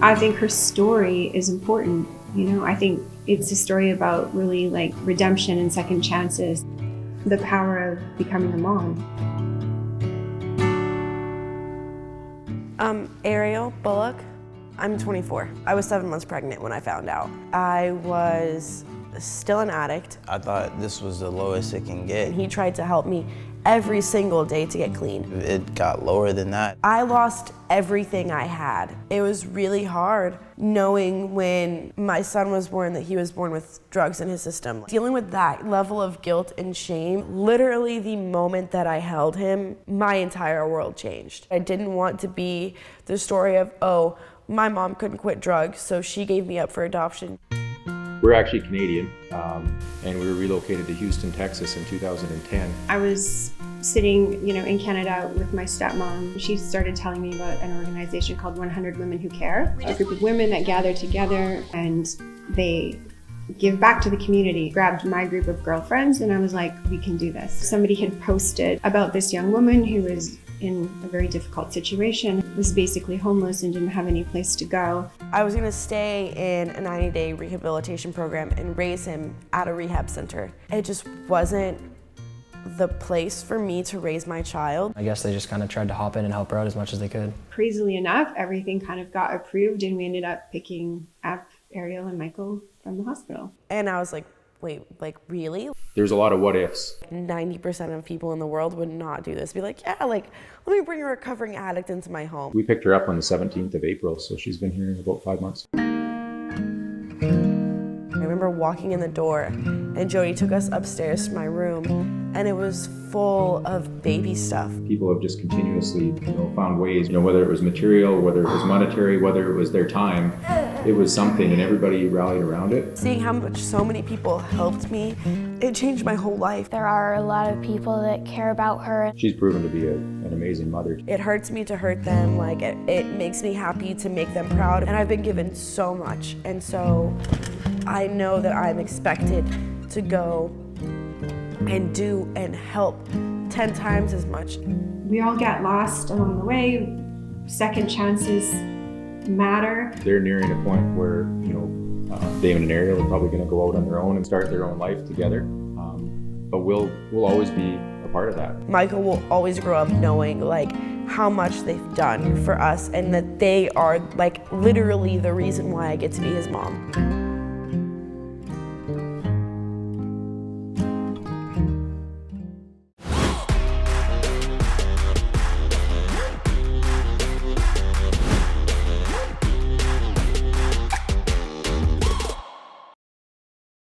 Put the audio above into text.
I think her story is important. I think it's a story about really like redemption and second chances, the power of becoming a mom. Ariel Bullock. I'm 24. I was 7 months pregnant when I found out. I was still an addict. I thought this was the lowest it can get. He tried to help me every single day to get clean. It got lower than that. I lost everything I had. It was really hard knowing when my son was born that he was born with drugs in his system. Dealing with that level of guilt and shame, literally the moment that I held him, my entire world changed. I didn't want to be the story of, oh, my mom couldn't quit drugs, so she gave me up for adoption. We're actually Canadian, and we were relocated to Houston, Texas in 2010. I was sitting, in Canada with my stepmom. She started telling me about an organization called 100 Women Who Care, a group of women that gather together and they give back to the community. Grabbed my group of girlfriends and I was like, we can do this. Somebody had posted about this young woman who was in a very difficult situation, was basically homeless and didn't have any place to go. I was gonna stay in a 90-day rehabilitation program and raise him at a rehab center. It just wasn't the place for me to raise my child. I guess they just kind of tried to hop in and help her out as much as they could. Crazily enough, everything kind of got approved and we ended up picking up Ariel and Michael from the hospital. And I was like, wait, like really? There's a lot of what ifs. 90% of people in the world would not do this. Be like, yeah, like, let me bring a recovering addict into my home. We picked her up on the 17th of April, so she's been here about 5 months. I remember walking in the door and Jody took us upstairs to my room and it was full of baby stuff. People have just continuously, found ways, whether it was material, whether it was monetary, whether it was their time, it was something and everybody rallied around it. Seeing how much so many people helped me, it changed my whole life. There are a lot of people that care about her. She's proven to be an amazing mother. It hurts me to hurt them, like it makes me happy to make them proud, and I've been given so much, and so I know that I'm expected to go and do and help 10 times as much. We all get lost along the way. Second chances matter. They're nearing a point where, David and Ariel are probably going to go out on their own and start their own life together. But we'll always be a part of that. Michael will always grow up knowing like how much they've done for us and that they are like literally the reason why I get to be his mom.